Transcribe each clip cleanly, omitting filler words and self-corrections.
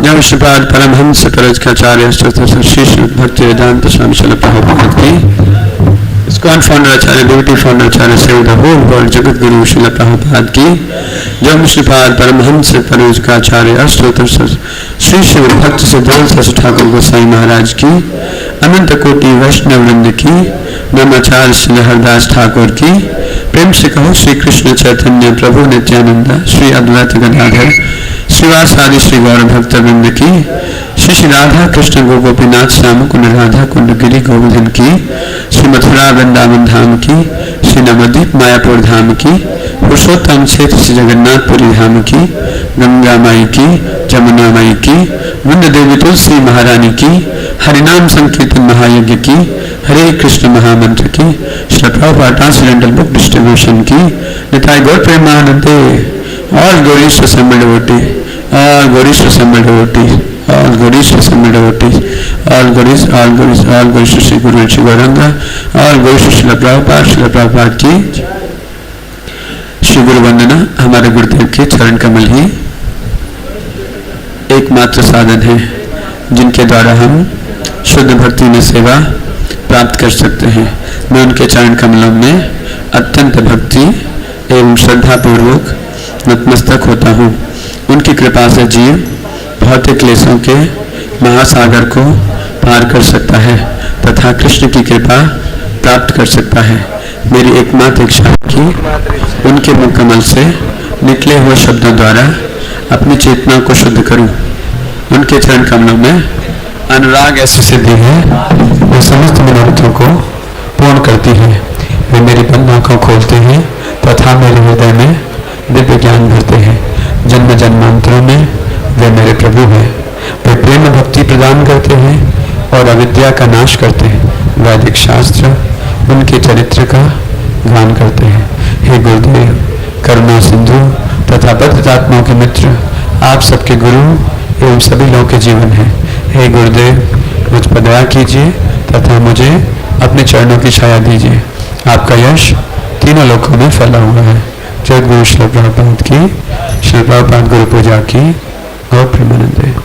जय श्रीपाद परमहंस परजकाचार्य श्री भक्ति वेदांत स्वामी श्रील प्रभुपाद की ISKCON founder Acharya डिविटी founder Acharya save the whole world Jagat Guru Srila Prabhupada की जब श्रीपाद परमहंस परजकाचार्य अष्टोत्तर श्री शिव भक्त सिद्धार्थ ठाकुर गोसाई महाराज की अनंत कोटि वैष्णव वृंद की ब्रह्माचार्य श्री हरदास ठाकुर की प्रेम से कहो श्री कृष्ण चैतन्य प्रभु नित्यानंद श्री अद्वैत गदाधर श्रीवास आदि श्री गौर भक्त वृंद की श्री श्री राधा कृष्ण गोपीनाथ श्याम कुंड राधा कुंड गिरी गोवर्धन की श्री मथुरा वृंदावन धाम की श्री नवद्वीप मायापुर धाम की पुरुषोत्तम क्षेत्र श्री जगन्नाथपुरी धाम की गंगा माई की जमुना माई की वृंद देवी तुलसी महारानी की हरिनाम संकीर्तन महायज्ञ की हरे कृष्ण महामंत्र की Shri Prabhupada transcendental book distribution की निताई गौर प्रेमानंदे all Gaurish assembled devotees, all Gaurish assembled devotees, all Gaurish assembled devotees, all Gaurish Shri Guru Shri Gauranga, all Gaurish Shri Prabhupada की श्री गुरु वंदना। हमारे गुरुदेव के चरण कमल ही एकमात्र साधन है जिनके द्वारा हम शुद्ध भक्ति में सेवा प्राप्त कर सकते हैं। मैं उनके चरण कमलों में अत्यंत भक्ति एवं श्रद्धा पूर्वक नतमस्तक होता हूँ। उनकी कृपा से जीव भौतिक क्लेशों के महासागर को पार कर सकता है तथा कृष्ण की कृपा प्राप्त कर सकता है। मेरी एकमात्र इच्छा कि उनके मुख कमल से निकले हुए शब्दों द्वारा अपनी चेतना को शुद्ध करूं। उनके चरण कमलों में अनुराग ऐसी सिद्धि है जो समस्त मनोरथों को पूर्ण करती है। वे मेरी बंद आँखों खोलते हैं तथा मेरे हृदय में दिव्य ज्ञान भरते हैं। जन्म जन्मांतरों में वे मेरे प्रभु हैं। वे प्रेम भक्ति प्रदान करते हैं और अविद्या का नाश करते हैं। वैदिक शास्त्र उनके चरित्र का गान करते हैं। हे गुरुदेव, करुणा सिंधु तथा बद्धात्माओं के मित्र, आप सबके गुरु एवं सभी लोगों के जीवन हैं। हे गुरुदेव, मुझ पर दया कीजिए तथा मुझे अपने चरणों की छाया दीजिए। आपका यश तीनों लोकों में फैला हुआ है। जय गुरु श्री प्रभुपाद की, श्री प्रभुपाद गुरु पूजा की। गौर प्रेमानंदे।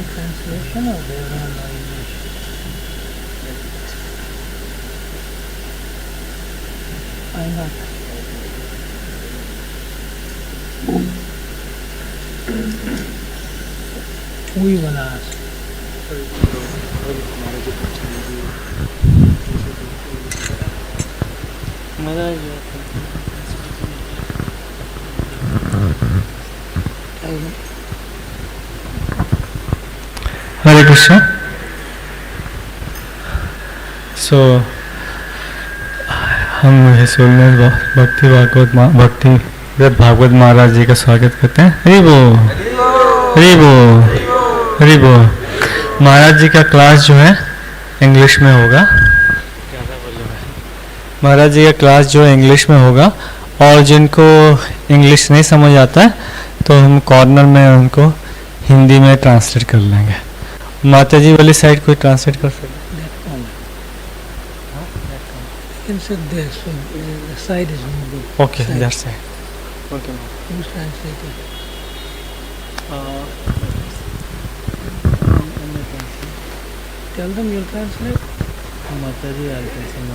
translation or their own English? Why not? Who you gonna ask? Maharaj. Hare Krishna. So, हम श्रीमद भक्ति भागवत महाराज जी का स्वागत करते हैं. हरि बोल, हरि बोल, हरि बोल. महाराज जी का क्लास जो है इंग्लिश में होगा. महाराज जी का क्लास जो है इंग्लिश में होगा, और जिनको इंग्लिश नहीं समझ आता है तो हम कॉर्नर में उनको हिंदी में ट्रांसलेट कर लेंगे. माता जी वाली साइड कोई ट्रांसलेट कर सकते? Can sit there, so the side is moving. Okay, side. that's it. Okay. Who's translating? Tell them you'll translate. Mataji, I'll translate.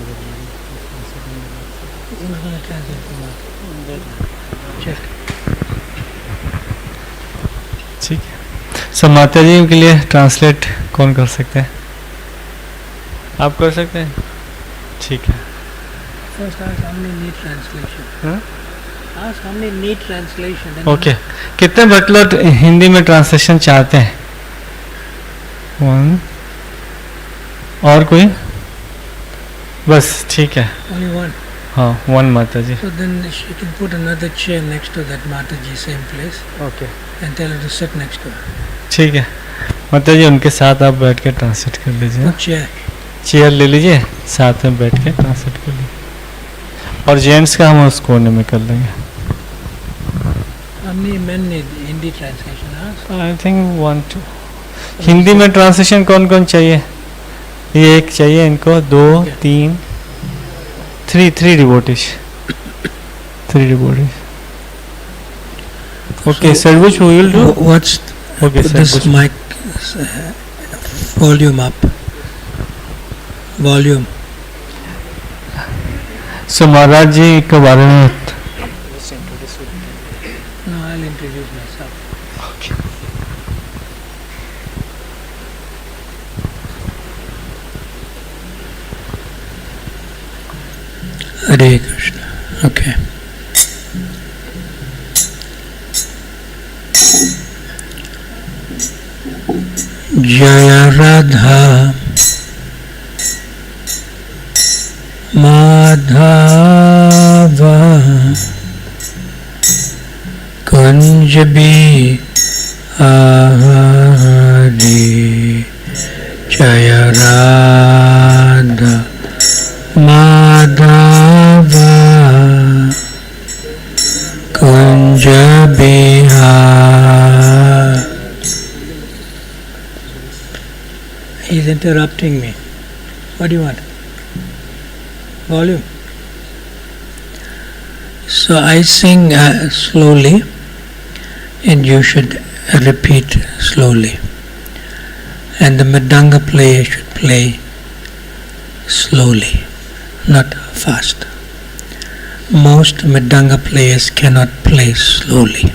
Who's going to translate for Mata? Check. ठीक है. सब माता जी के लिए translate कौन कर सकते हैं? आप कर सकते हैं? ठीक है. First ask how many need translation. हाँ? Ask how many need translation. Okay. कितने भक्त लोग हिंदी में ट्रांसलेशन चाहते हैं? वन. और कोई? बस ठीक है. Only one. हाँ, वन माता जी. So then she can put another chair next to that Mataji, same place, okay. and tell her to sit next to her. ठीक है. माता जी उनके साथ आप बैठ के ट्रांसलेट कर लीजिए. Put chair. चेयर ले लीजिए, साथ में बैठ के ट्रांसलेट कर लीजिए. और जेंट्स का हम उस कोने में कर लेंगे. How many men need Hindi translation? Ask. I think 1 2. Hindi में ट्रांसलेशन कौन कौन चाहिए? ये एक चाहिए इनको. 2 3 3 devotees. 3 devotees. Okay sir, which we will do? What's Okay, put sir, this mic volume up. Volume. So महाराज जी के बारे में. No, I'll introduce myself. Okay. Hare Krishna. Okay. Jaya Radha Madhava Kunj Bihari Jaya Radha Madhava Kunj Bihari. He's interrupting me. What do you want? Volume. So I sing slowly, and you should repeat slowly. And the mridanga player should play slowly, not fast. Most mridanga players cannot play slowly.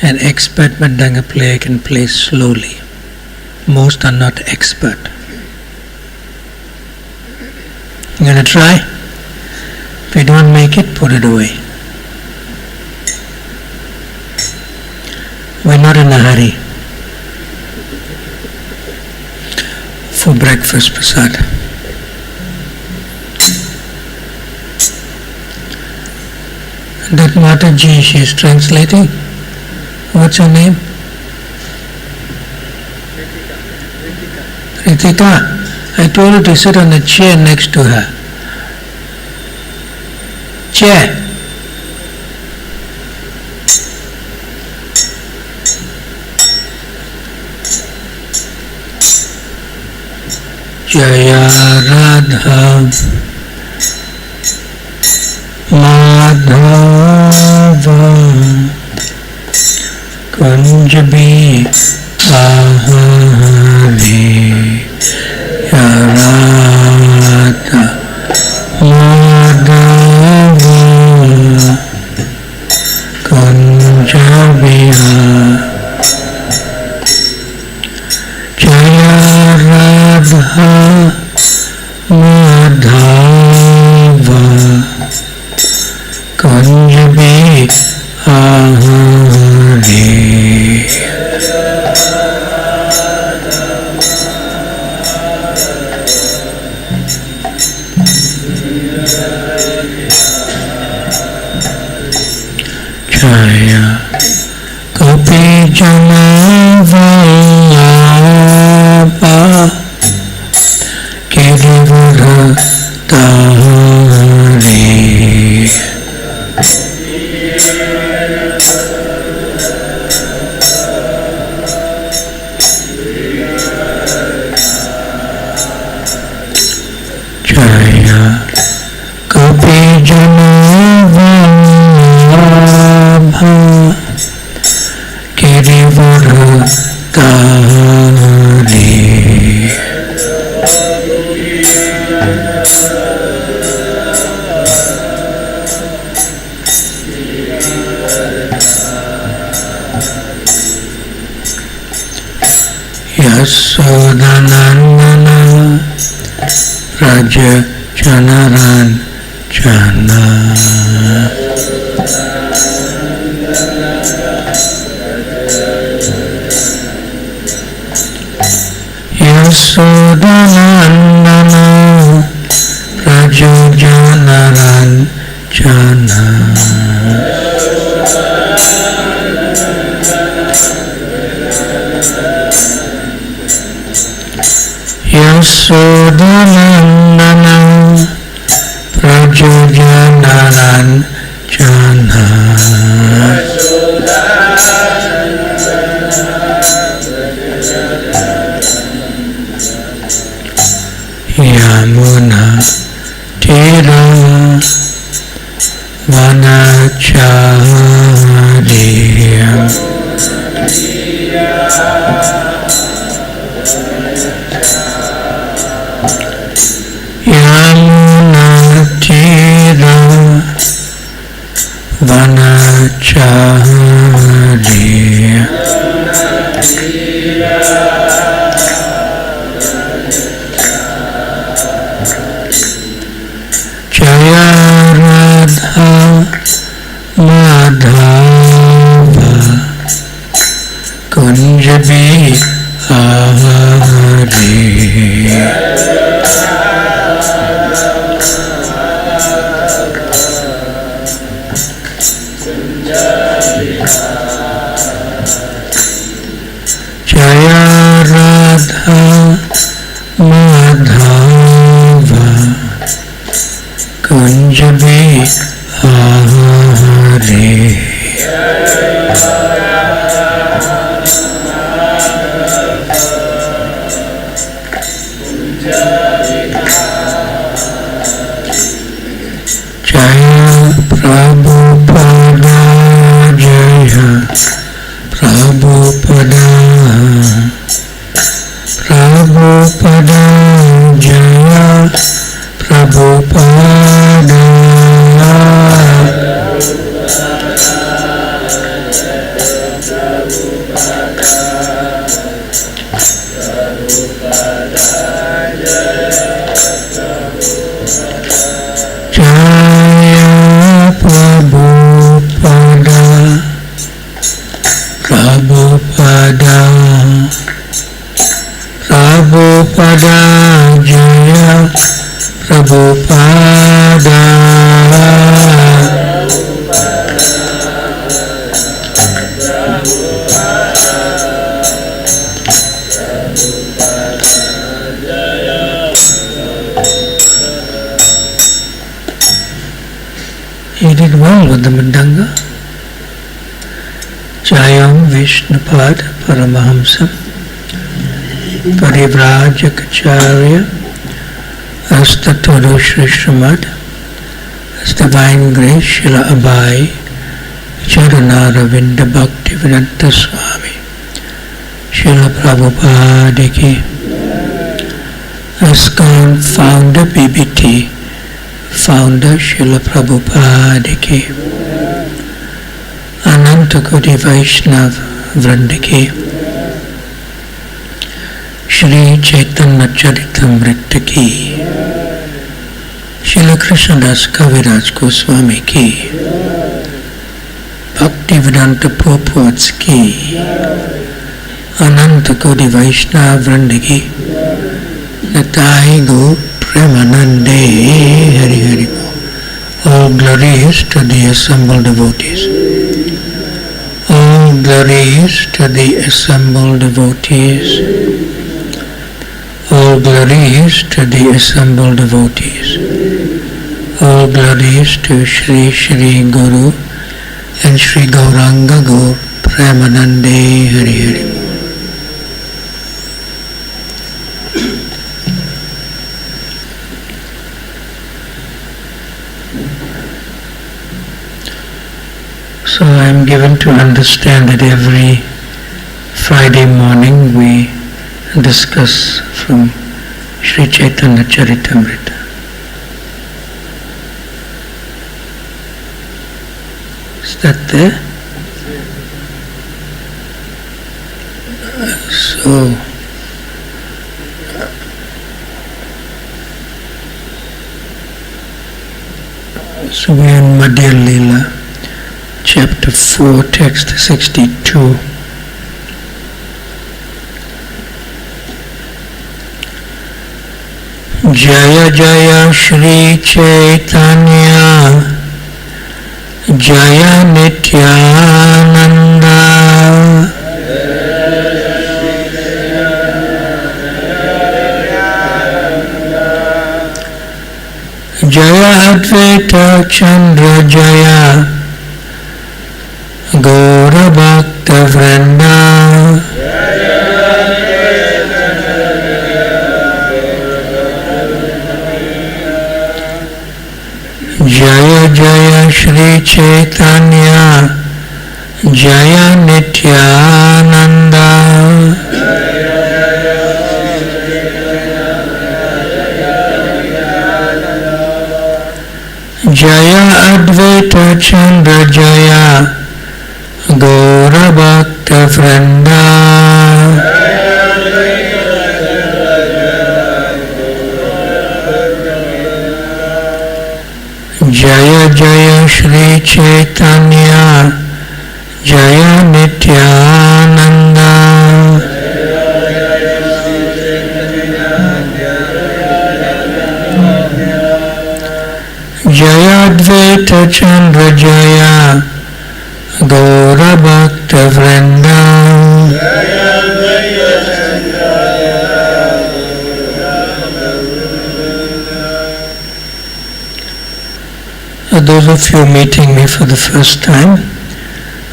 An expert mridanga player can play slowly. Most are not expert. You gonna try? If you don't make it, put it away. We're not in a hurry. For breakfast, Prasad. That Mataji, she is translating. What's her name? Ritika. I told her to sit on a chair next to her. Chair. Jaya Radha Madhava kunj bhi ahare yarata madhava kunj biha jaya radha madhava kunj bihare jaya gopi jana vallabha girivara dhari jaya gopi jana vallabha girivara dhari Yasodanandana Raja Janaran Jana Yasodanandana Raja Janaran Jana Yasodanandana Prajojanaran Jana Yamuna Tira Vanacharya Yamuna Tira Vanacharya Jaya Radha Madhava Kunj bihare Jaya Radha Madhava Kunj bihare Jaya Prabhupada Jaya Prabhupada Prabhupada Jaya Prabhupada Jaya Prabhupada Prabhupada Prabhupada Jaya Prabhupada He did well with the Mridanga. Jayam Vishnupad Paramahamsam Parivrajacharya Astaturu Shri Srimad, His Divine Grace Srila Abhay Charanaravindha Bhaktivedanta Swami Srila Prabhupada ki, ISKCON founder BBT, founder Srila Prabhupada ki, Ananta Koti Vaishnava Vrinda ki, Sri Chaitanya-Charitamrta ki, Srila Krishna Kaviraj Goswami ki, Bhaktivedanta Purports ki, Ananta Koti Vaishnava Vrinda ki, Natai Gaur Premanande Hari Hari Bo. All glories to the assembled devotees. All glories to the assembled devotees. All glories to the assembled devotees. All glories to Shri Shri Guru and Shri Gauranga Gaur Premanande Hari Hari Bo. So I am given to understand that every Friday morning we discuss from Sri Chaitanya-Charitamrta. Is that there? So we are in Madhya Lila, chapter 4, text 62. Jaya Jaya Shri Chaitanya, Jaya Nityananda, Jaya Advaita Chandra Jaya, Gaur Bhakta Vrinda, Jaya Jaya Shri Chaitanya, Jaya Nityananda, Jaya Advaita Chandra Jaya, Gaur Bhakta Vrinda, Jaya Jaya Shri Chaitanya, Jaya Nityananda, Jaya Advaita Chandra Jaya, Gaur Bhakta Vrinda, those of you meeting me for the first time,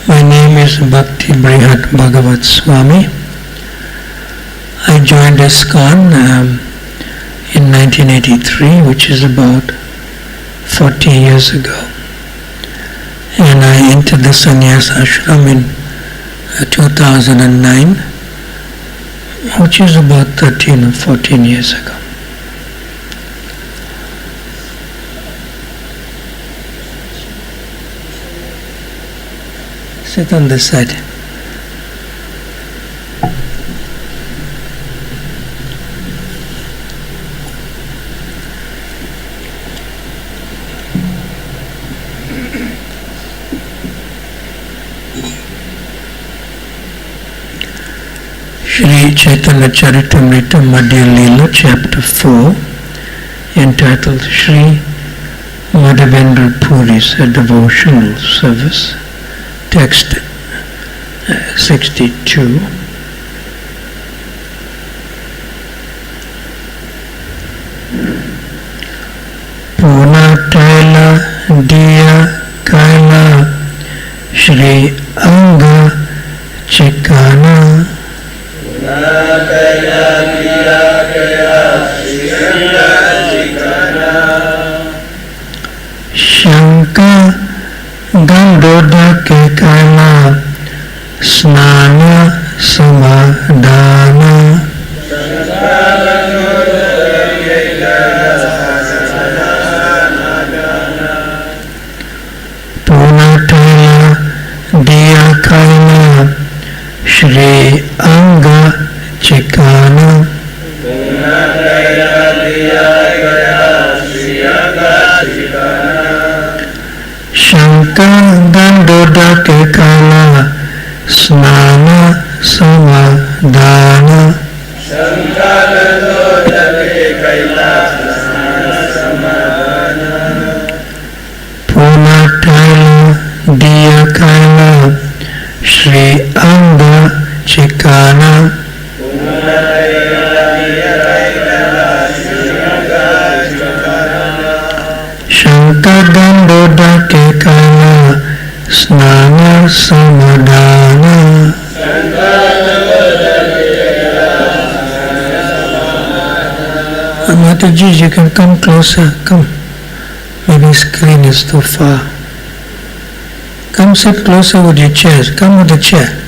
my name is Bhakti Brihad Bhagavat Swami. I joined ISKCON in 1983, which is about 40 years ago. And I entered the sannyas ashram in 2009, which is about 13 or 14 years ago. Sit on this side. Sri Chaitanya-Charitamrta Madhya Lila, chapter 4, entitled Sri Madhavendra Puri's Devotional Service, text 62. Puna Taila Diya Kaila Shri Anga Chikana, Shanka Gandoda Ke Kaila Snana Samadhana Punataya Diya Kaila Shri Anga Chikana Shankar Dandoda Kekala Snana Samadhana Punataya Diya Kaila Shri Anga Chikana Dandoda Kekala Snana Samadhana. Mataji, you can come closer. Come. Maybe screen is too far. Come sit closer with your chairs. Come with the chair.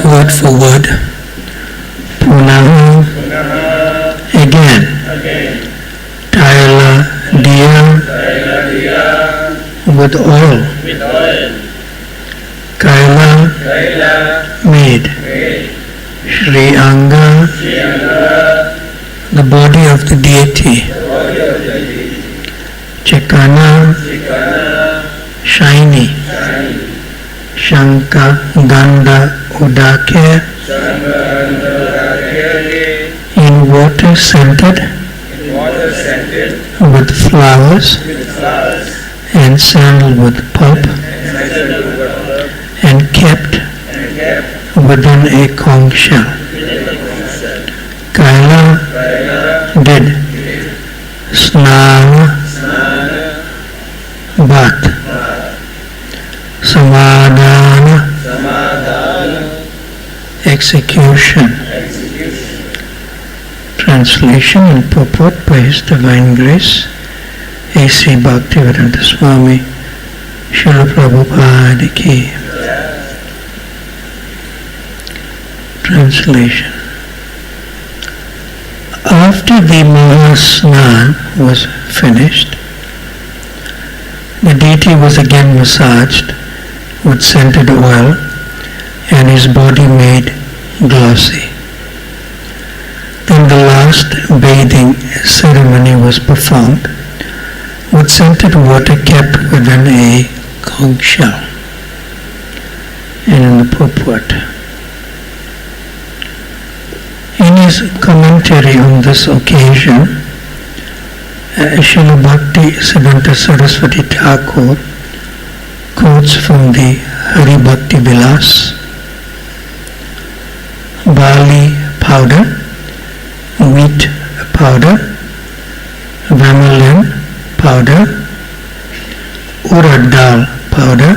Word for word. Punaha. Again. Taila Diya. With oil. Kaila. Made. Shri Anga. The body of the deity. Chikana. Shiny. Shanka Ganda Udake. In water scented with flowers and sandalwood pulp and kept within a conch shell. Kaila did snana bath. Samadhana execution. Translation and purport by His Divine Grace A.C. Bhaktivedanta Swami Srila Prabhupada Ki. Translation. After the Mahasnan was finished, the deity was again massaged with scented oil and his body made glossy. Then the last bathing ceremony was performed with scented water kept within a conch shell. And in the purport. In his commentary on this occasion, Srila Bhakti Siddhanta Saraswati Thakur quotes from the Hari Bhakti Vilas: barley powder, wheat powder, vanillin powder, urad dal powder,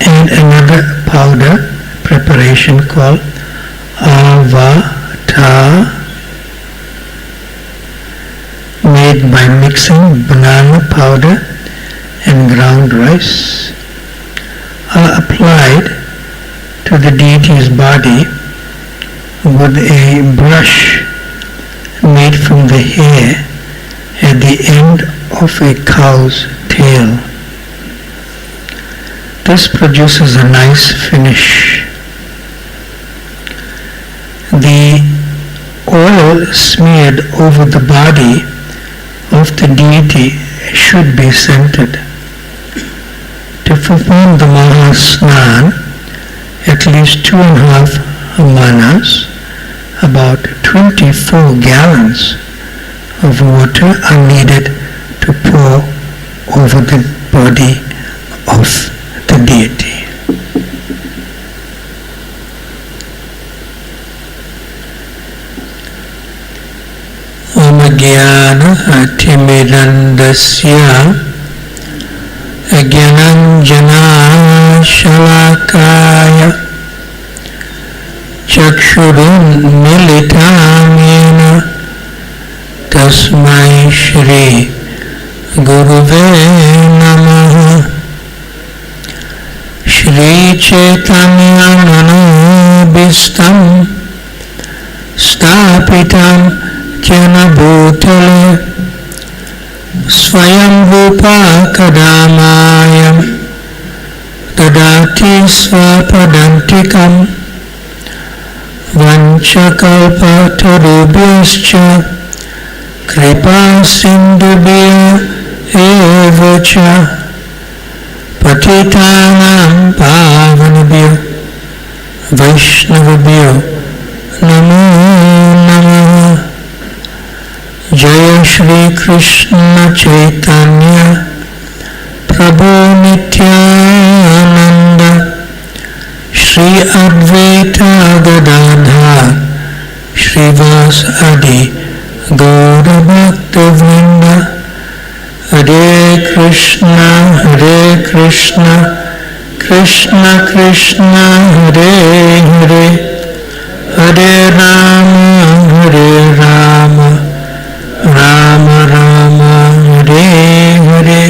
and another powder preparation called avata, made by mixing banana powder and ground rice, are applied to the deity's body with a brush made from the hair at the end of a cow's tail. This produces a nice finish. The oil smeared over the body of the deity should be scented. To perform the Mahasnan, at least 2.5 manas, about 24 gallons of water are needed to pour over the body of the deity. Om Jnana Atimidandasya Jnananjana Shalakaya Chakshurun Militamena Tasmai Shri Guruve Namaha. Shri Chaitanya-Manobhistam Stapitam Jana Bhutale Swayam Rupa Kadamayam Dadati Svapadantikam Vanchakalpa Tarubhyascha Kripa Sindhubhya Evacha Patitanam Pavanabhyo Vaishnavabhyo Namo Namaha. Jaya Shri Krishna Chaitanya Prabhu Nityananda Shri Advaita Gadadhar Shrivas Adi Gaur Bhakta-vrinda. Hare Krishna Krishna Krishna Hare Hare, Hare Rama Rama Rama Hare Hare.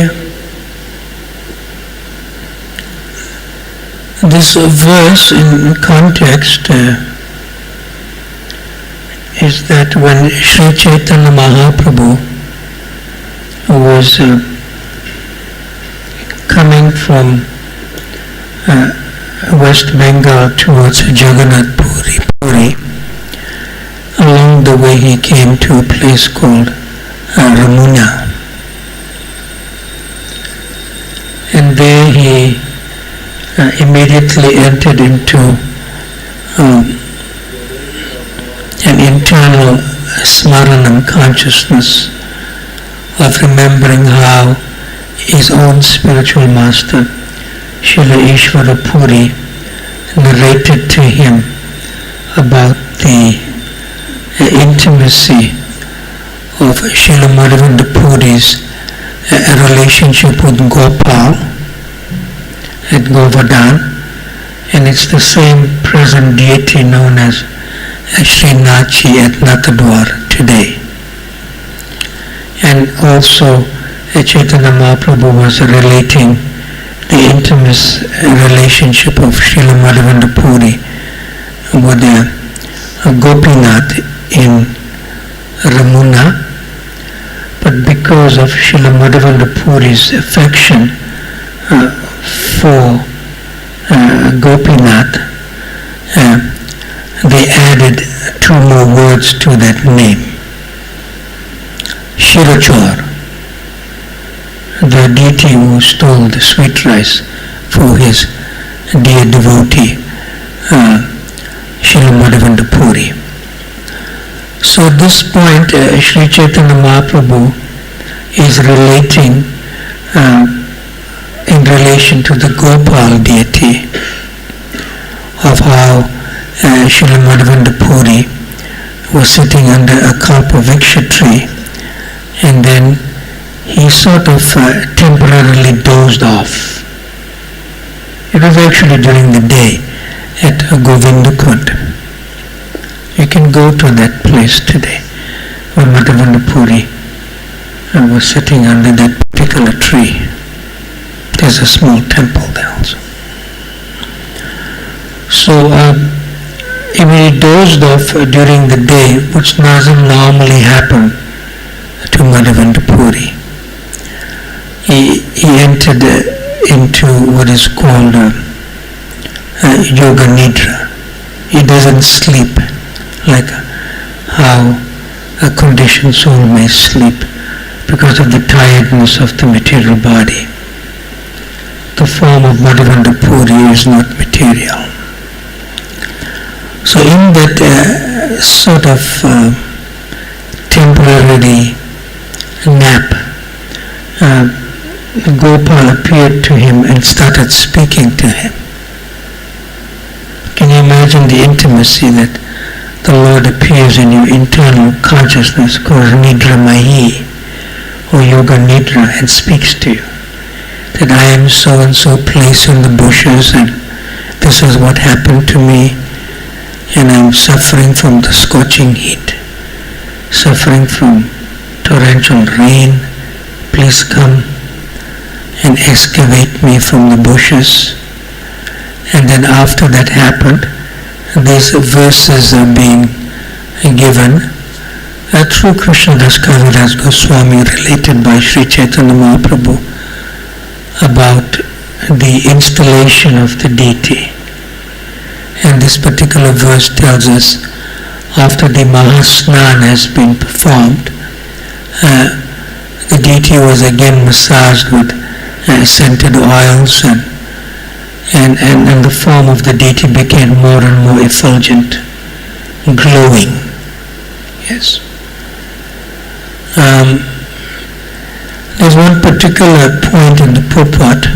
This verse in context is that when Sri Chaitanya Mahaprabhu was coming from West Bengal towards Jagannath Puri, along the way he came to a place called Ramuna, and there he immediately entered into an internal smaranam consciousness of remembering how his own spiritual master Srila Ishvara Puri narrated to him about the intimacy of Srila Madhavendra Puri's relationship with Gopal at Govardhan, and it's the same present deity known as Sri Nachi at Natadwar today. And also Chaitanya Mahaprabhu was relating the intimate relationship of Srila Madhavendra Puri with Gopinath in Ramuna, but because of Srila Madhavendra Puri's affection for Gopinath, they added two more words to that name. Shirachor, the deity who stole the sweet rice for his dear devotee, Srila Madhavendra Puri. So at this point, Sri Chaitanya Mahaprabhu is relating in relation to the Gopal deity, of how Srila Madhavendra Puri was sitting under a kalpavriksha tree, and then he sort of temporarily dozed off. It was actually during the day at Govindakund. You can go to that place today where Madhavendra Puri was sitting under that particular tree. There's a small temple there also. So when he dozed off during the day, which doesn't normally happen to Madhavendra Puri, he entered into what is called yoga nidra. He doesn't sleep like how a conditioned soul may sleep because of the tiredness of the material body. The form of Madhavendra Puri is not material. So in that sort of temporary nap, Gopal appeared to him and started speaking to him. Can you imagine the intimacy that the Lord appears in your internal consciousness called Nidra Mahi or Yoga Nidra and speaks to you? That I am so and so place in the bushes and this is what happened to me and I am suffering from the scorching heat, suffering from torrential rain. Please come and excavate me from the bushes. And then after that happened, these verses are being given through Krishna Das Kaviraj Goswami, related by Sri Chaitanya Mahaprabhu, about the installation of the deity. And this particular verse tells us, after the Mahasnan has been performed, the deity was again massaged with scented oils, and the form of the deity became more and more effulgent, glowing. Yes. There's one particular point in the purport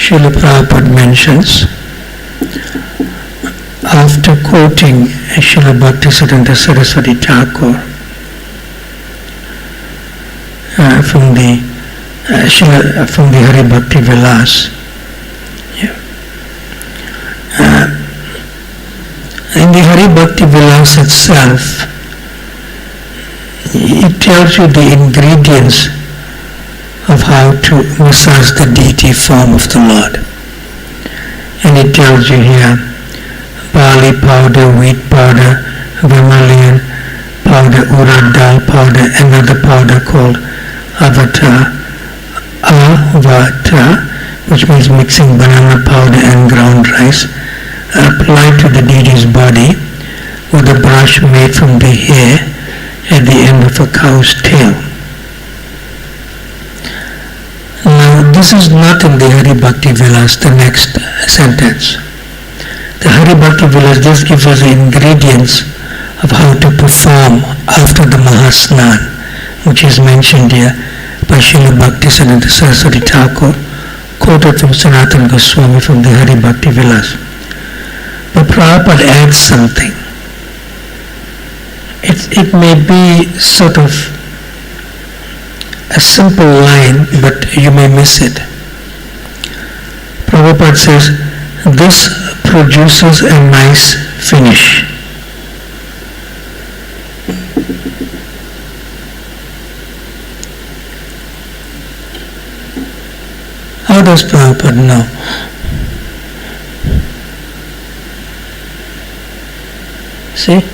Srila Prabhupada mentions, after quoting Srila Bhaktisiddhanta Saraswati Thakur from the Hari Bhakti Vilas. In the Hari Bhakti Vilas itself, it tells you the ingredients of how to massage the deity form of the Lord. And it tells you here, barley powder, wheat powder, vermilion powder, urad dal powder, another powder called avata, which means mixing banana powder and ground rice, applied to the deity's body with a brush made from the hair at the end of a cow's tail. Now, this is not in the Hari Bhakti Vilas, the next sentence. The Hari Bhakti Vilas just gives us the ingredients of how to perform after the Mahasnan, which is mentioned here by Srila Bhaktisiddhanta Saraswati Thakur, quoted from Sanatana Goswami from the Hari Bhakti Vilas. But Prabhupada adds something. It may be sort of a simple line, but you may miss it. Prabhupada says, this produces a nice finish. How does Prabhupada know? See?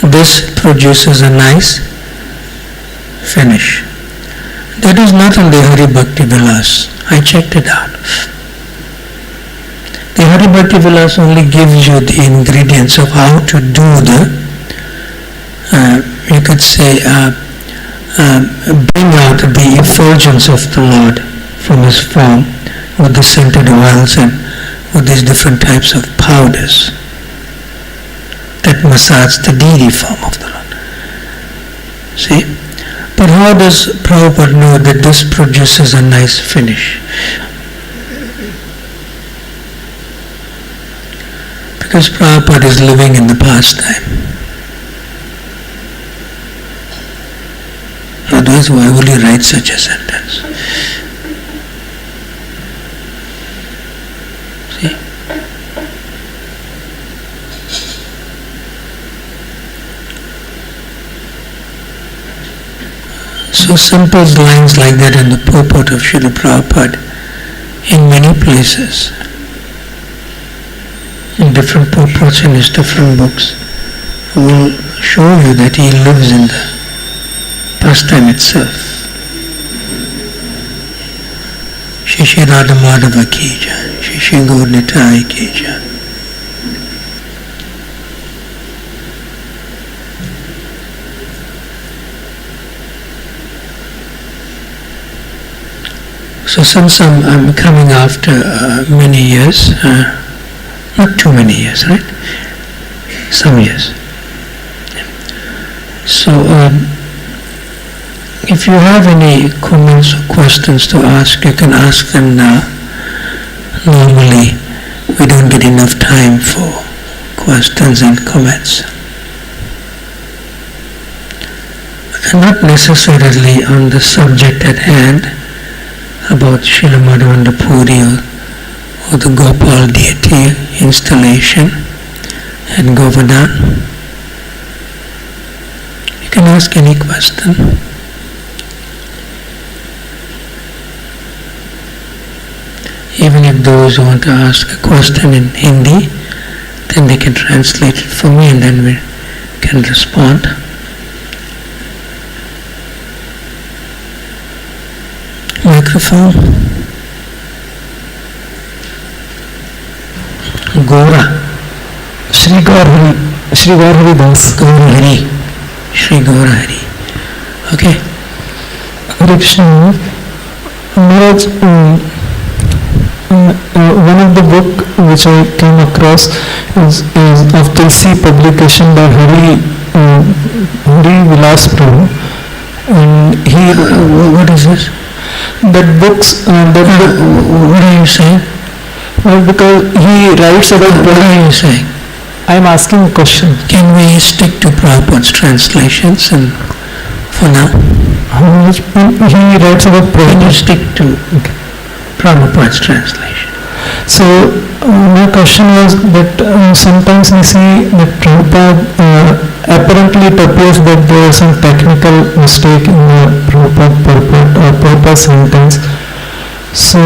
This produces a nice finish. That is not in the Hari Bhakti Vilas. I checked it out. The Hari Bhakti Vilas only gives you the ingredients of how to do the, you could say, bring out the effulgence of the Lord from His form with the scented oils and with these different types of powders that massage the deity form of the Lord. See? But how does Prabhupada know that this produces a nice finish? Because Prabhupada is living in the past time. Otherwise, why would he write such a sentence? See? So simple lines like that in the purport of Srila Prabhupada in many places, in different purports in his different books, will show you that he lives in the pastime itself. Shri Shri Radha Madhava ki jai, Shri Shri Gaur Nitai ki jai. So since I'm coming after many years, not too many years, right? Some years. So if you have any comments or questions to ask, you can ask them now. Normally, we don't get enough time for questions and comments. And not necessarily on the subject at hand, about Srila Madhavendra Puri or the Gopal deity installation at Govardhan. You can ask any question. Even if those who want to ask a question in Hindi, then they can translate it for me and then we can respond. Microphone. Gaura. Shri Gaur Hari Das. Gaur Hari. Shri Gaur Hari. Okay. Hare Krishna. Maharaj, one of the book which I came across is of Tulsi publication by Hari Vilas Prabhu, and he what is this? that books What are you saying? Because he writes about What are you saying? I am asking a question. Can we stick to Prabhupada's translations and for now? He writes about Can you stick to Prabhupada's translation? So my question was that sometimes we see that Prabhupada apparently it appears that there is some technical mistake in the Prabhupada purport or purpose sentence. So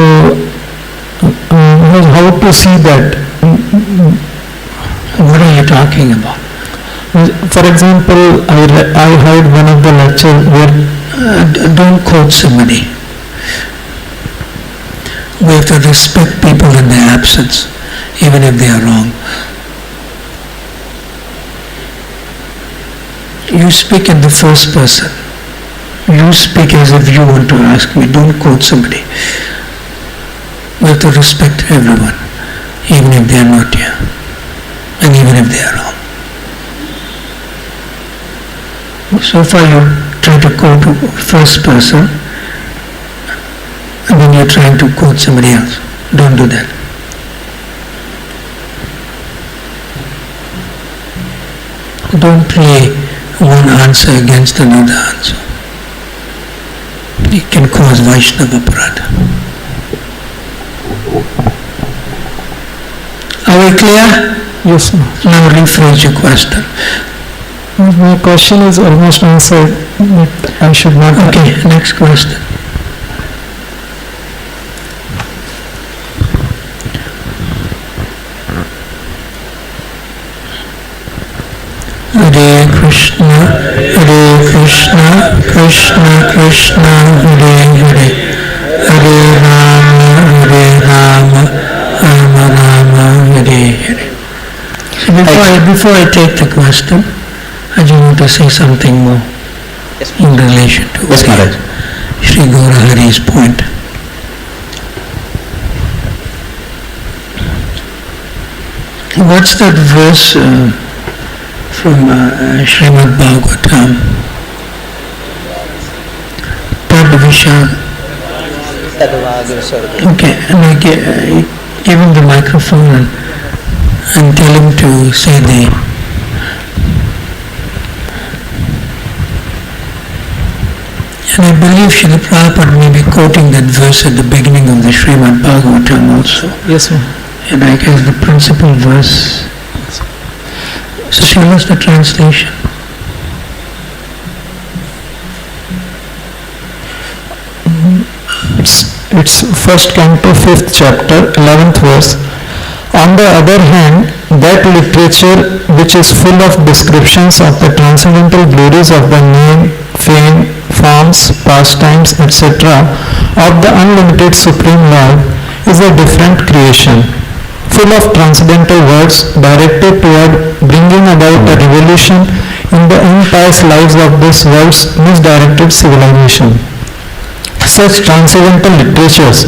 how to see that? What are you talking about? For example, I heard one of the lecture where Don't quote somebody. We have to respect people in their absence, even if they are wrong. You speak in the first person. You speak as if you want to ask me. Don't quote somebody. We have to respect everyone, even if they are not here, and even if they are wrong. So far you try to quote first person, and then you're trying to quote somebody else. Don't do that. Don't play one answer against another answer. It can cause Vaishnava Parada. Are we clear? yes, ma'am. Now rephrase your question. My question is almost answered, but I should not. Okay, next question. Hare Krishna, Krishna Krishna, Hare Hare, Hare Rama, Rama Rama, Hare Hare. So before I take the question, I just want to say something more in relation to Sri Gaur Hari's point. What's that verse from Srimad-Bhagavatam? Shah. Okay, and give him the microphone and tell him to say the. And I believe Srila Prabhupada may be quoting that verse at the beginning of the Srimad-Bhagavatam also. Yes, ma'am. And I guess the principal verse. So show us the translation. It's first canto, 5th chapter, 11th verse. On the other hand, that literature which is full of descriptions of the transcendental glories of the name, fame, forms, pastimes, etc. of the unlimited Supreme Lord is a different creation, full of transcendental words directed toward bringing about a revolution in the impious lives of this world's misdirected civilization. Such transcendental literatures,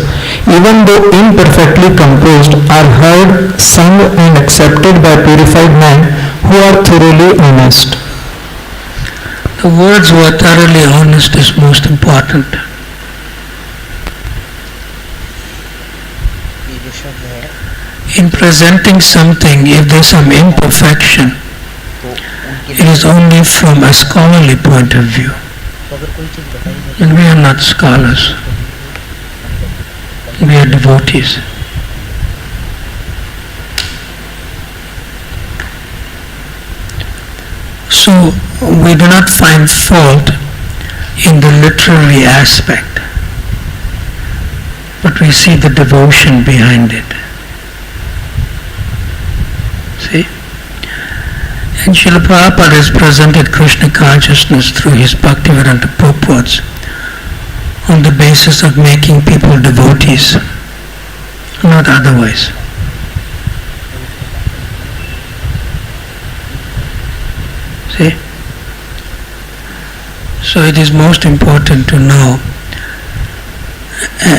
even though imperfectly composed, are heard, sung and accepted by purified men who are thoroughly honest. The words who are thoroughly honest is most important. In presenting something, if there is some imperfection, it is only from a scholarly point of view. And we are not scholars. We are devotees. So we do not find fault in the literary aspect, but we see the devotion behind it. See? And Srila Prabhupada has presented Krishna consciousness through his Bhaktivedanta purports on the basis of making people devotees, not otherwise. See? So it is most important to know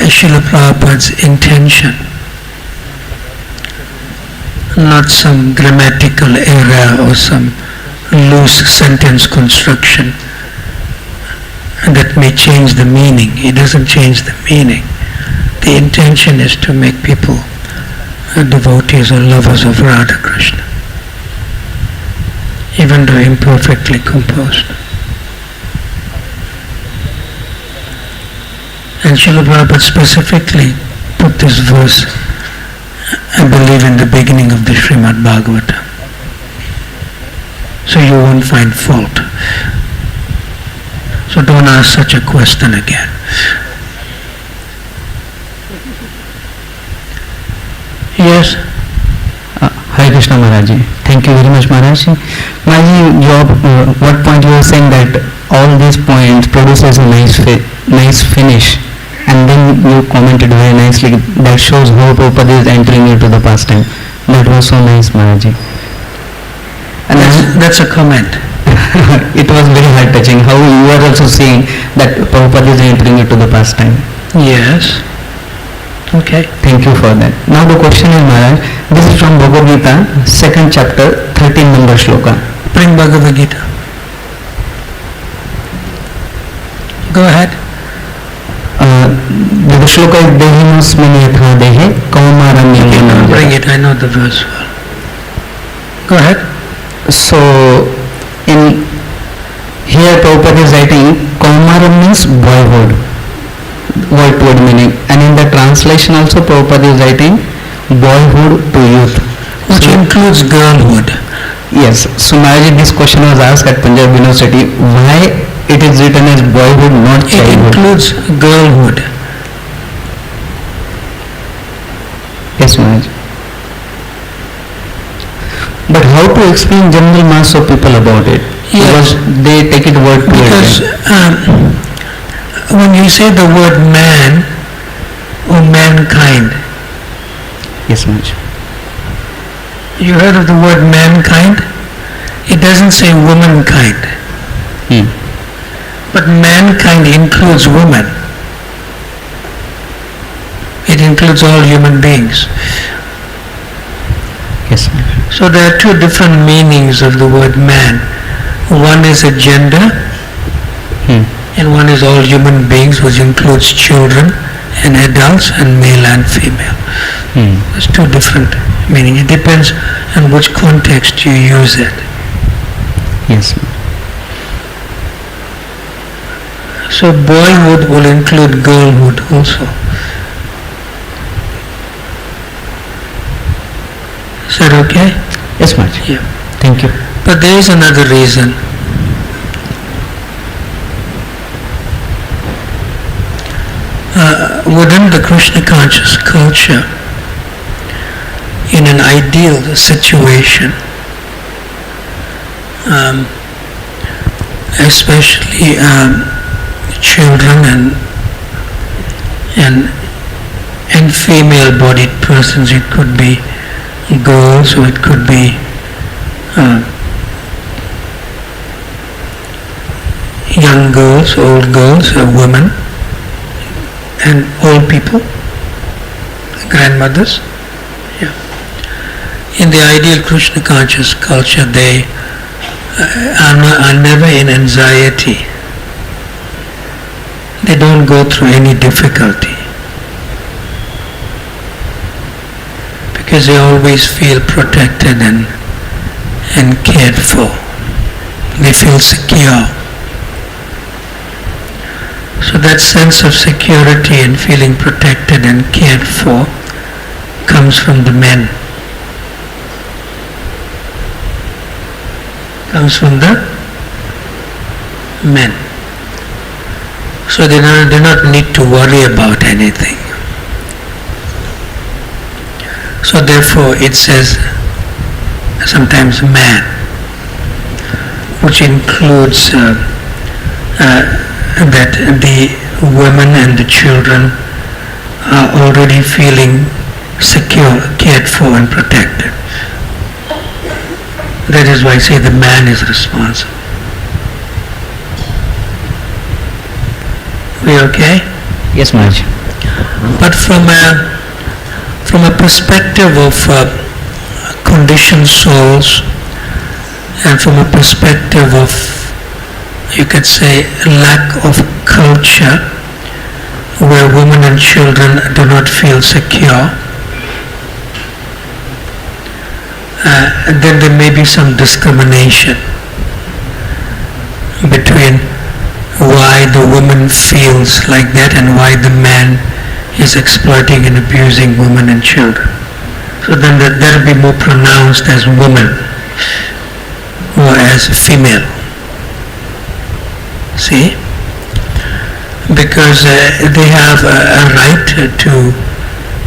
Srila Prabhupada's intention, not some grammatical error or some loose sentence construction that may change the meaning. It doesn't change the meaning. The intention is to make people devotees or lovers of Radha Krishna, even though imperfectly composed. And Srila Prabhupada specifically put this verse, I believe, in the beginning of the Srimad-Bhagavatam. So you won't find fault. So don't ask such a question again. Yes? Hare Krishna Maharaj. Thank you very much Maharaj. Maharaj, what point you were saying that all these points produces a nice finish, and then you commented very nicely that shows how Prabhupada is entering into the pastime. That was so nice Maharaj. And that's a comment. It was very heart-touching how you are also saying that Prabhupada is entering into the pastime. Yes. Okay. Thank you for that. Now the question is Maharaj, this is from Bhagavad-gita, 2nd chapter, 13 number shloka. Bring Bhagavad-gita. Go ahead. The shloka is Dehinosmini yatha dehe kaumaram yamanam. Bring it, I know the verse well. Go ahead. So, in here Prabhupada is writing kaumaram means boyhood, word meaning, and in the translation also Prabhupada is writing boyhood to youth, which includes girlhood. Yes. So Maharaj, this question was asked at Punjab University, why it is written as boyhood, not childhood? It includes girlhood. Yes Maharaj. But how to explain general mass of people about it? Yes. Because they take it word to word. Because when you say the word man or mankind, yes Maharaj. You heard of the word mankind? It doesn't say womankind. But mankind includes woman. It includes all human beings. Yes Maharaj. So there are two different meanings of the word man. One is a gender, and one is all human beings, which includes children and adults and male and female. There's two different meanings. It depends on which context you use it. Yes. So boyhood will include girlhood also. Is that okay? Yes, Maharaj. Yeah. Thank you. But there is another reason. Within the Krishna conscious culture, in an ideal situation, especially children and female-bodied persons, it could be girls or it could be young girls, old girls, women, and old people, grandmothers. Yeah. In the ideal Krishna conscious culture, they are never in anxiety. They don't go through any difficulty because they always feel protected and cared for. They feel secure. So that sense of security and feeling protected and cared for comes from the men. Comes from the men. So they do not need to worry about anything. So therefore it says sometimes man, which includes that the women and the children are already feeling secure, cared for and protected. That is why I say the man is responsible. We okay? Yes, Maharaj. But from a perspective of conditioned souls and from a perspective of, you could say, lack of culture, where women and children do not feel secure, then there may be some discrimination between why the woman feels like that and why the man is exploiting and abusing women and children. So then that will be more pronounced as woman or as female. See? Because they have a right to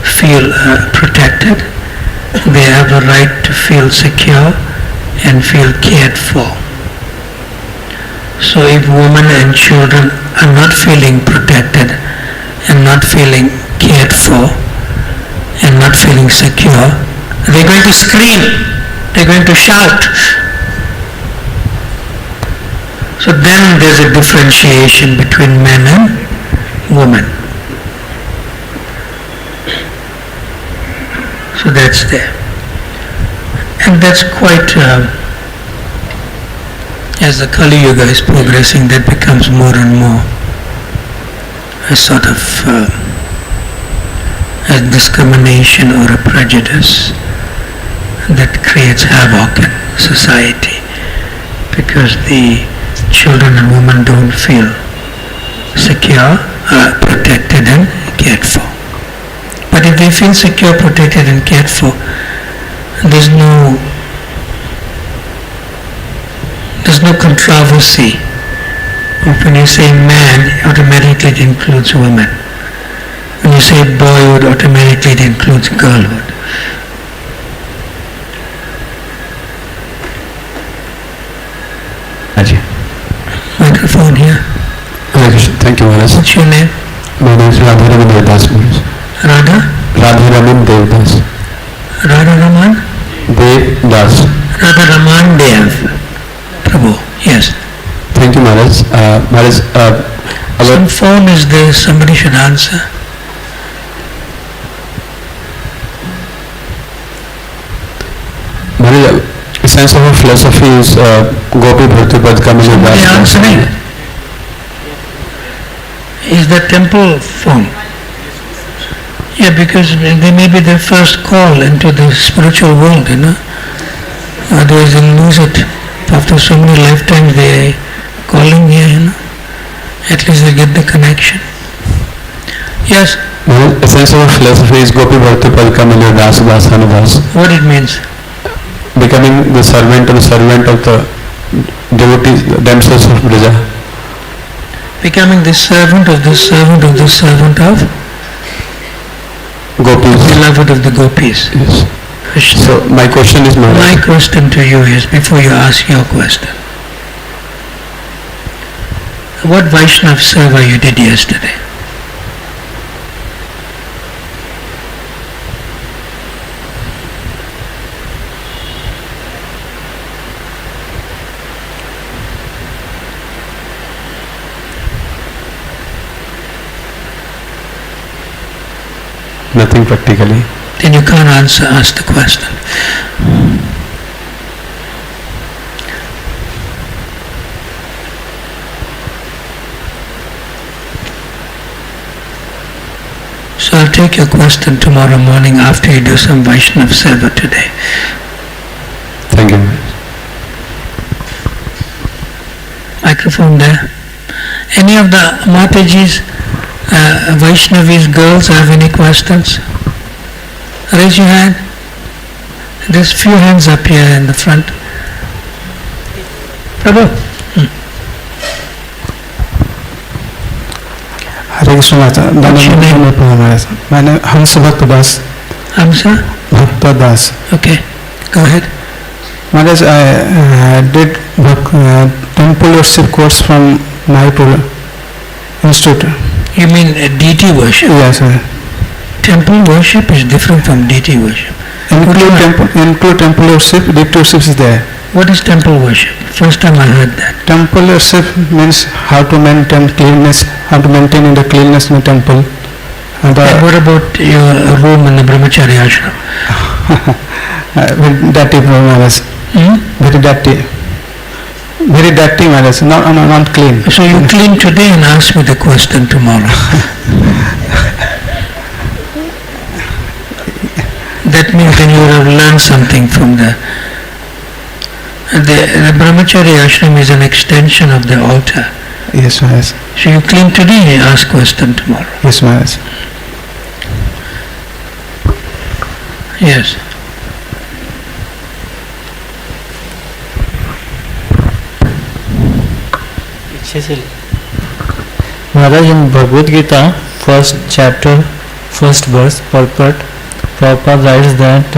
feel protected, they have a right to feel secure and feel cared for. So if women and children are not feeling protected and not feeling cared for and not feeling secure, they're going to scream, they're going to shout. So then there's a differentiation between men and women. So that's there. And that's quite, as the Kali Yuga is progressing, that becomes more and more a sort of a discrimination or a prejudice that creates havoc in society because the children and women don't feel secure, protected and cared for. But if they feel secure, protected and cared for, there's no controversy. When you say man, automatically it includes women. When you say boyhood, automatically it includes girlhood. Microphone here. Thank you, Maharaj. What's your name? My name is Radharaman Devdas, Maharaj. Radha? Radharaman Devdas. Radharaman? Devdas. Radharaman Dev. Prabhu, yes. Thank you, Maharaj. Maharaj, Some phone is there, somebody should answer. Maharaj, the sense of our philosophy is Gopi Bharti Pad Kamini Somebody answering. is that temple form? Yeah, because they may be their first call into the spiritual world, Otherwise they'll lose it. After so many lifetimes they calling here, At least they get the connection. Yes? The essence of philosophy is Gopi Bhakti Palkamala Das Dasanudas. What it means? Becoming the servant of the devotees, themselves of Brija. Becoming the servant of the servant of the servant of Gopis. Beloved of the Gopis. Yes. Krishna. So my question is, my question to you is, before you ask your question, what Vaishnav Seva you did yesterday? Nothing practically. Then you can't ask the question. So I'll take your question tomorrow morning after you do some Vaishnav Seva today. Thank you. Microphone there. Any of the Mataji's Vaishnavis girls have any questions? Raise your hand. There's few hands up here in the front. Prabhu. Hare Krishna Maharaj. What's your name? My name is Hamsa Bhakta Das. Hamsa? Bhakta Das. Okay, go ahead. Maharaj, I did temple worship course from Mayapur Institute. You mean deity worship? Yes, sir. Temple worship is different from deity worship. Include temple worship, deity worship is there. What is temple worship? First time I heard that. Temple worship means how to maintain cleanliness, how to maintain in the cleanliness in the temple. And what about your room in the brahmachari ashram? Very dirty, Maharaj. Very dirty. Very dirty, Maharaj. Not clean. So you clean today and ask me the question tomorrow. That means then you would have learned something from the brahmachari ashram is an extension of the altar. Yes, Maharaj. So you clean today and ask question tomorrow. Yes, Maharaj. Yes. Maharaj, in Bhagavad-gita, first chapter, first verse, purport, Prabhupada writes that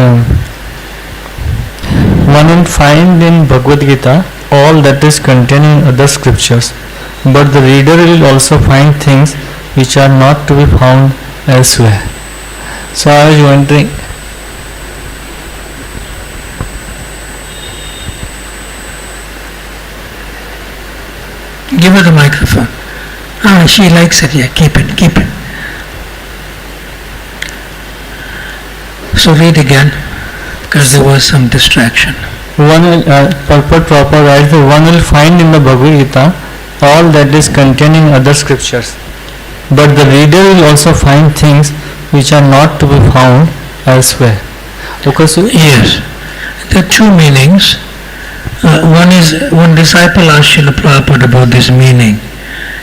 one will find in Bhagavad-gita all that is contained in other scriptures, but the reader will also find things which are not to be found elsewhere. So I was wondering, give her the microphone. She likes it. Yeah, keep it. So read again, because there was some distraction. purport Prabhupada writes that one will find in the Bhagavad-gita all that is contained in other scriptures, but the reader will also find things which are not to be found elsewhere. Yes, there are two meanings. One disciple asked Srila Prabhupada about this meaning,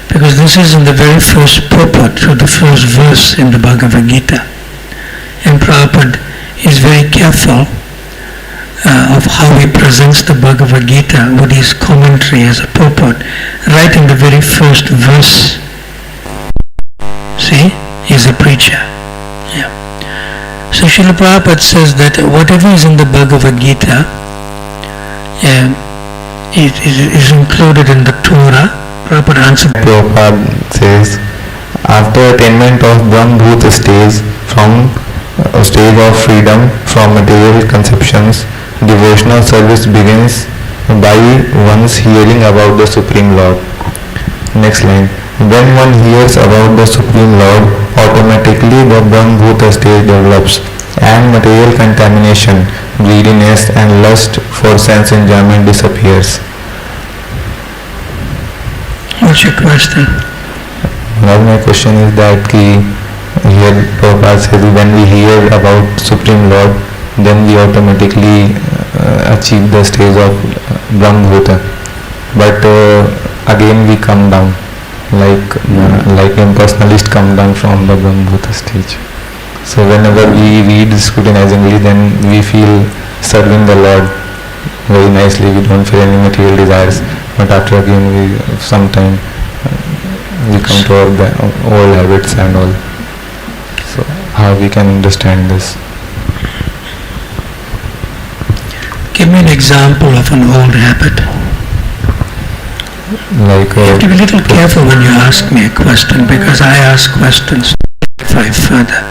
because this is in the very first purport, so the first verse in the Bhagavad Gita. And Prabhupada is very careful of how he presents the Bhagavad Gita with his commentary as a purport, right in the very first verse. See, he's a preacher. Yeah. So Srila Prabhupada says that whatever is in the Bhagavad Gita is included in the Torah. Prabhupada answered. Prabhupada says, after attainment of Brahma-bhut stage, from a stage of freedom from material conceptions, devotional service begins by one's hearing about the Supreme Lord. Next line. When one hears about the Supreme Lord, automatically the Brahma-bhut stage develops, and material contamination, greediness and lust for sense enjoyment disappears. What's your question? Now my question is that here Prabhupada says when we hear about Supreme Lord, then we automatically achieve the stage of Brahma-bhuta. But again we come down, like impersonalist come down from the Brahma-bhuta stage. So whenever we read scrutinizingly, then we feel serving the Lord very nicely. We don't feel any material desires. But after again, sometime we come to all the old habits and all. So how we can understand this? Give me an example of an old habit. Like You have to be a little careful when you ask me a question, because I ask questions to clarify further.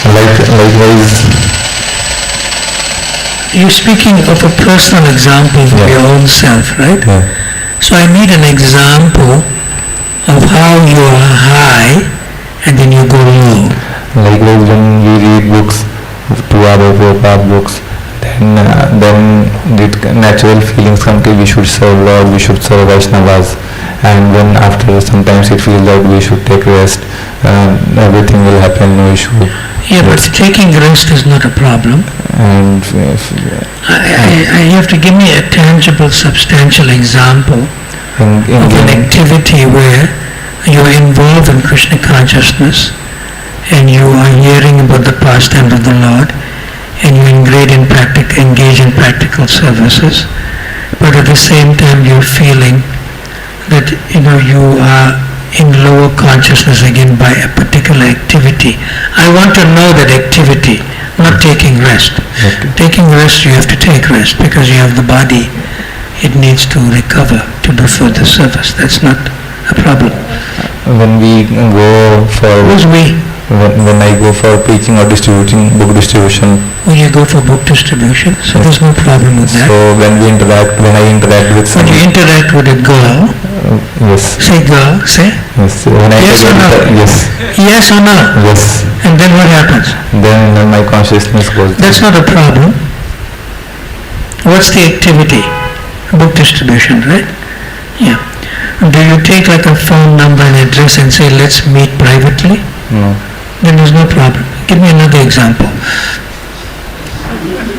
Likewise, You're speaking of a personal example of your own self, right? yeah. So I need an example of how you are high and then you go low. Likewise, when we read books, 2 hour Prabhupada books, then the natural feelings come to we should serve Lord, we should serve Vaishnavas, and then after sometimes it feels that we should take rest, everything will happen, no issue. Yeah, but taking rest is not a problem. And I have to give me a tangible, substantial example of an activity where you are involved in Krishna consciousness and you are hearing about the pastime of the Lord and you engage in practical services, but at the same time you're feeling that you are in lower consciousness again by a particular activity. I want to know that activity, not taking rest. Okay. Taking rest, you have to take rest because you have the body. It needs to recover to do further service. That's not a problem. when we go for Who's we? when I go for preaching or distributing book distribution, When you go for book distribution, so there's no problem with that. so when I interact with When you interact with a girl, yes, say girl, say yes, when I Yes or no? yes, yes or no, yes, and then what happens? then my consciousness goes. That's not a problem. What's the activity? Book distribution, right? Yeah. Do you take like a phone number and address and say, let's meet privately? No. Then there's no problem. Give me another example.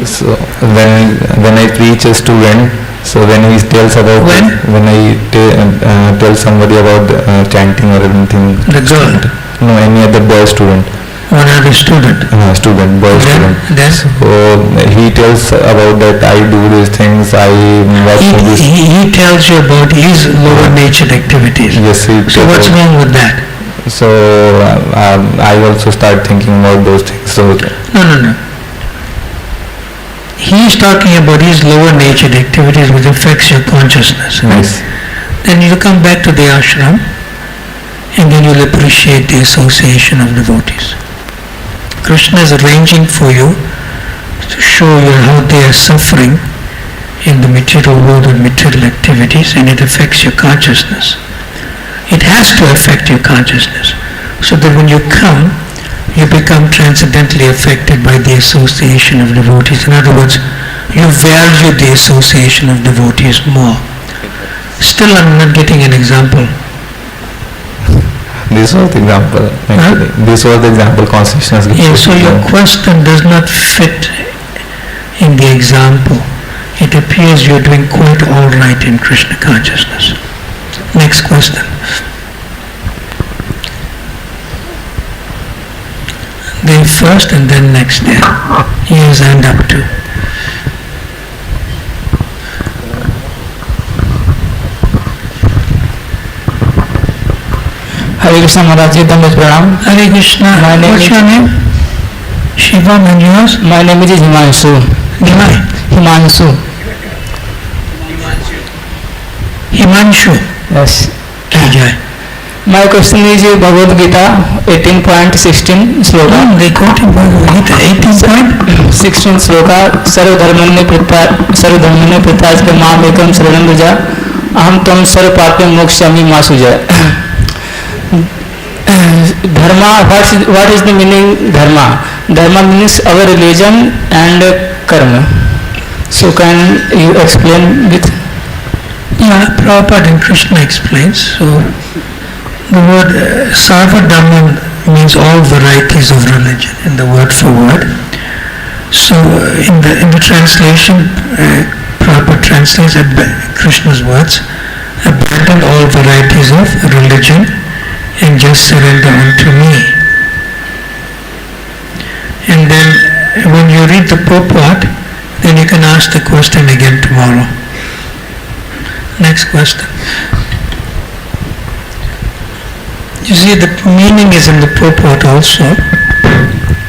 So when I preach a student, so when he tells about when I tell somebody about chanting or anything, The girl, no, any other boy student, one other student. boy student. Then So he tells about that I do these things, I watch movies. he tells you about his lower natured activities. Yes, he So tells what's about- wrong with that? So I also start thinking about those things. So No. He's talking about his lower natured activities which affects your consciousness. Right? yes, Then you come back to the ashram and then you'll appreciate the association of devotees. Krishna is arranging for you to show you how they are suffering in the material world with material activities, and it affects your consciousness. It has to affect your consciousness, so that when you come, you become transcendently affected by the association of devotees. In other words, you value the association of devotees more. Still, I'm not getting an example. this was the example. Actually, this was the example consciousness. Yeah, so your question does not fit in the example. It appears you're doing quite all right in Krishna consciousness. Next question. Then first and then next there. He has hand up too. Hare Krishna Maharaj ji, Dandavat Pranam. Hare Krishna. My name What's is- your name? Shivam, and yours? My name is Himanshu. Nimai. Himanshu. Himanshu. Yes. Ki jai. My question is Bhagavad-gita 18.16 sloka. They quote in Bhagavad-gita 18 shloka सर्वधर्मन्य प्रत्याज के माम एकम शरणं व्रज अहम त्वं सर्व पापे मोक्षयामि मा Sujay. Dharma, what is the meaning dharma? Dharma means our religion and karma. So can you explain with? Yeah, Prabhupada and Krishna explains. So the word Sarva Dhamma means all varieties of religion in the word for word. So in the translation, Prabhupada translates Krishna's words, abandon all varieties of religion and just surrender unto me. And then when you read the purport, then you can ask the question again tomorrow. Next question. You see, the meaning is in the purport also,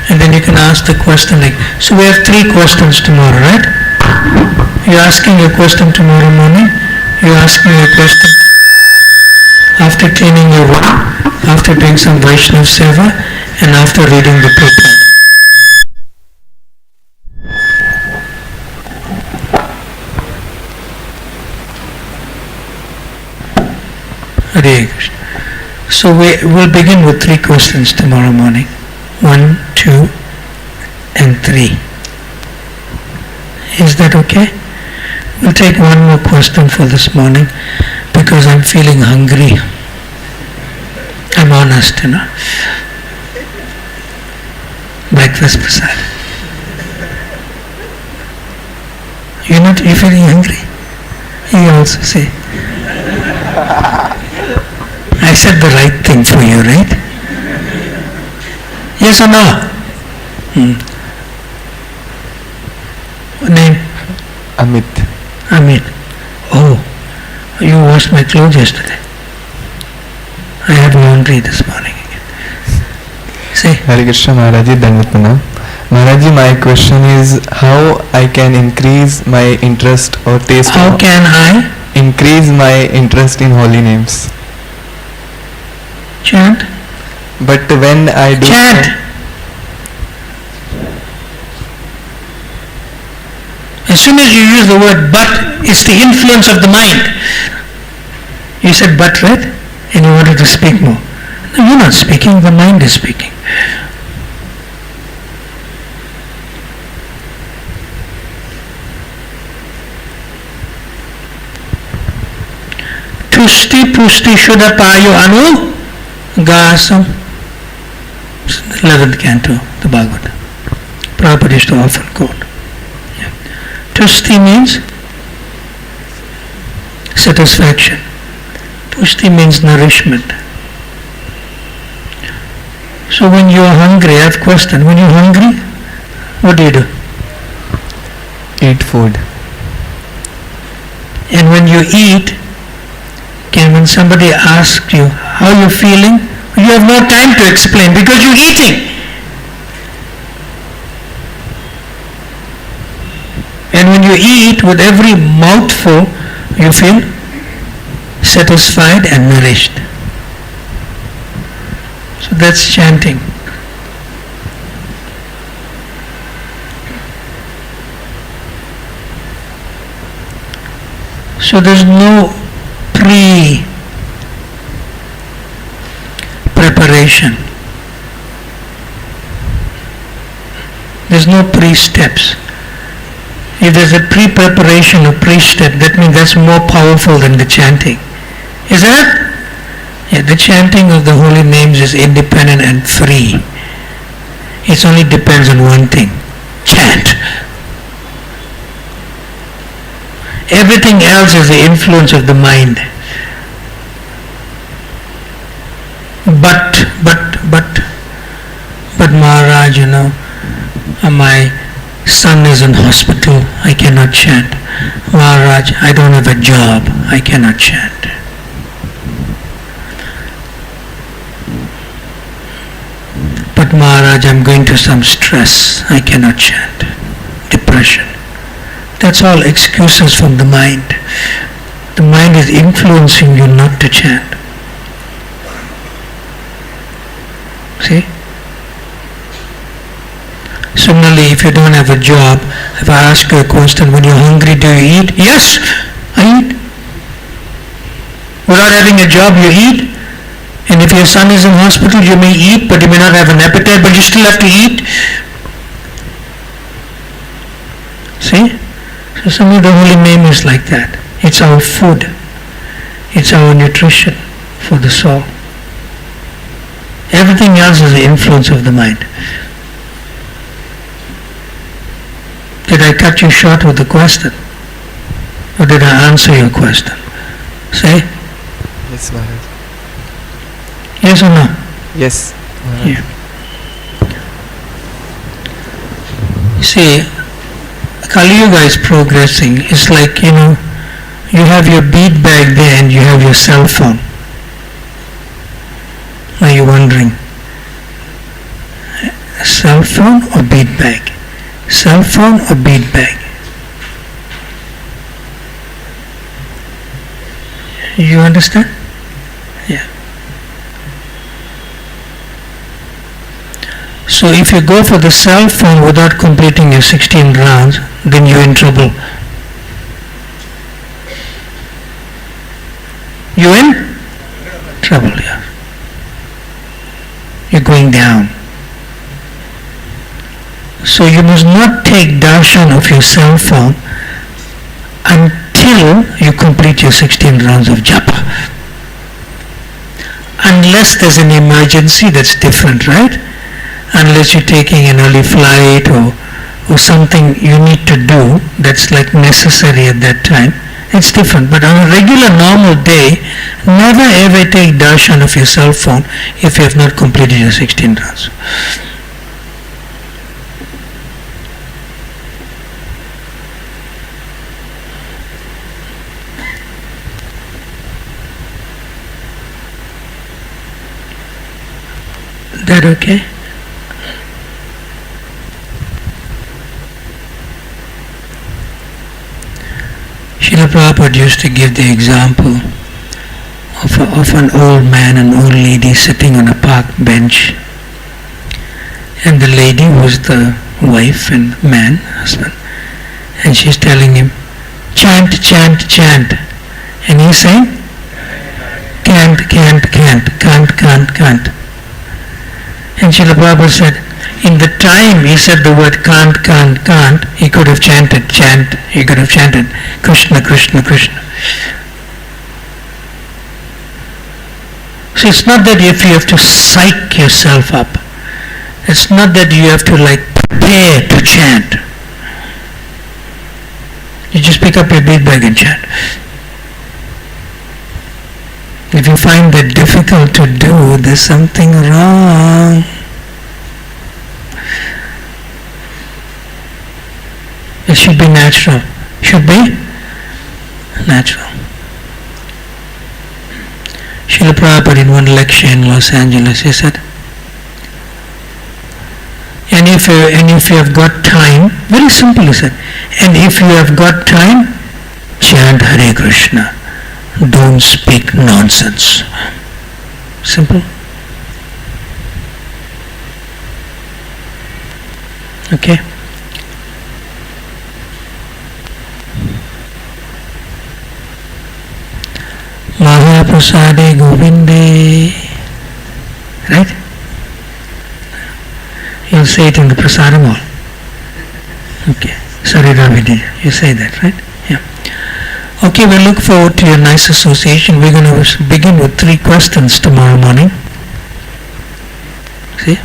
and then you can ask the question like, so we have 3 questions tomorrow, right? You're asking a question tomorrow morning, you're asking a question after cleaning your room, after doing some Vaishnava Seva, and after reading the purport. Hare Krishna. So we'll begin with 3 questions tomorrow morning. 1, 2, and 3. Is that okay? We'll take one more question for this morning because I'm feeling hungry. I'm honest, you know. Breakfast prasad. You're feeling hungry? You also say. I said the right thing for you, right? Yes or no? Name? Amit. Oh, you washed my clothes yesterday. I had laundry this morning again. Say. Hare Krishna Maharaji, Dandavat. Maharaji, my question is how I can increase my interest or taste. How can I? Increase my interest in holy names. Chant. But when I do Chant. As soon as you use the word but, it's the influence of the mind. You said but, right? And you wanted to speak more. No, you're not speaking, the mind is speaking. Tushti pushti shuddha payo anu gasam. 11th canto, the Bhagavad. Prabhupada used to often quote. Tushti means satisfaction. Pushti means nourishment. So when you are hungry, I have a question. When you're hungry, what do you do? Eat food. And when you eat, when somebody asks you how you're feeling, you have no time to explain because you're eating. And when you eat, with every mouthful, you feel satisfied and nourished. So that's chanting. So there's no pre-preparation. There's no pre-steps. If there's a pre-preparation or pre-step, that means that's more powerful than the chanting. Is that? Yeah, the chanting of the holy names is independent and free. It only depends on one thing. Chant. Everything else is the influence of the mind. But Maharaj, my son is in hospital, I cannot chant. Maharaj, I don't have a job, I cannot chant. But Maharaj, I'm going through some stress, I cannot chant. Depression. That's all excuses from the mind. The mind is influencing you not to chant. See? Similarly, if you don't have a job, if I ask you a question, when you're hungry, do you eat? Yes, I eat. Without having a job, you eat. And if your son is in hospital, you may eat, but you may not have an appetite, but you still have to eat. See? So some of the holy name is like that. It's our food. It's our nutrition for the soul. Everything else is the influence of the mind. Did I cut you short with the question? Or did I answer your question? Say? Yes, Maharaj. Yes or no? Yes, Maharaj. Yeah. You see, Kali Yuga is progressing. It's like, you have your bead bag there and you have your cell phone. Are you wondering? Cell phone or bead bag? Cell phone or bead bag? You understand? Yeah. So if you go for the cell phone without completing your 16 rounds, then you're in trouble. You're in trouble, yeah. You're going down. So you must not take darshan of your cell phone until you complete your 16 rounds of japa. Unless there's an emergency, that's different, right? Unless you're taking an early flight or something you need to do that's like necessary at that time, it's different. But on a regular normal day, never ever take darshan of your cell phone if you have not completed your 16 rounds. That okay? Srila Prabhupada used to give the example of an old man and old lady sitting on a park bench, and the lady was the wife and man, husband, and she's telling him, chant, chant, chant, and he's saying, can't, can't, can't, can't, can't. And Srila Prabhupada said, in the time he said the word can't, he could have chanted chant, he could have chanted Krishna, Krishna, Krishna. So it's not that if you have to psych yourself up, it's not that you have to prepare to chant. You just pick up your bead bag and chant. If you find that difficult to do, there's something wrong. It should be natural. Should be natural. Srila Prabhupada in one lecture in Los Angeles, he said, and if you have got time, very simple he said, and if you have got time, chant Hare Krishna. Don't speak nonsense. Simple. Okay. Mahaprasade Govinde. Right? You'll say it in the prasadam hall. Okay. Sorry, Ravidi. You say that, right? Yeah. Okay, we look forward to your nice association. We're going to begin with 3 questions tomorrow morning. See?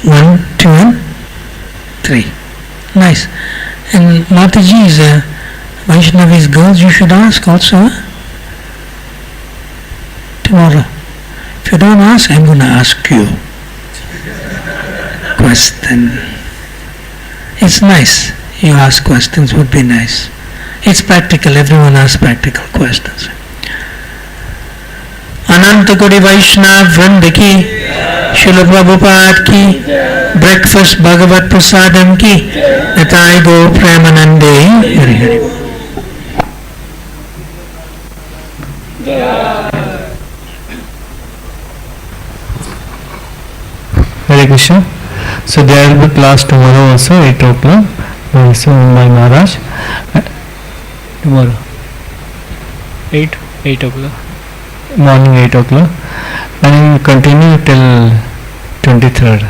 1, 2, and 3. Nice. And Mataji's Vaishnavi's girls, you should ask also. Tomorrow. If you don't ask, I'm going to ask you. Question. It's nice. You ask questions would be nice. It's practical. Everyone asks practical questions. Ananta Kodi Vaishnav Vranda ki, Srila Prabhupada ki, Breakfast Bhagavat Prasadam ki, Natai Go Premanande. Hari Hari. Hare Krishna. So there will be class tomorrow also, 8 o'clock. So my Maharaj. Tomorrow. 8 o'clock. Morning 8 o'clock. And we continue till 23rd.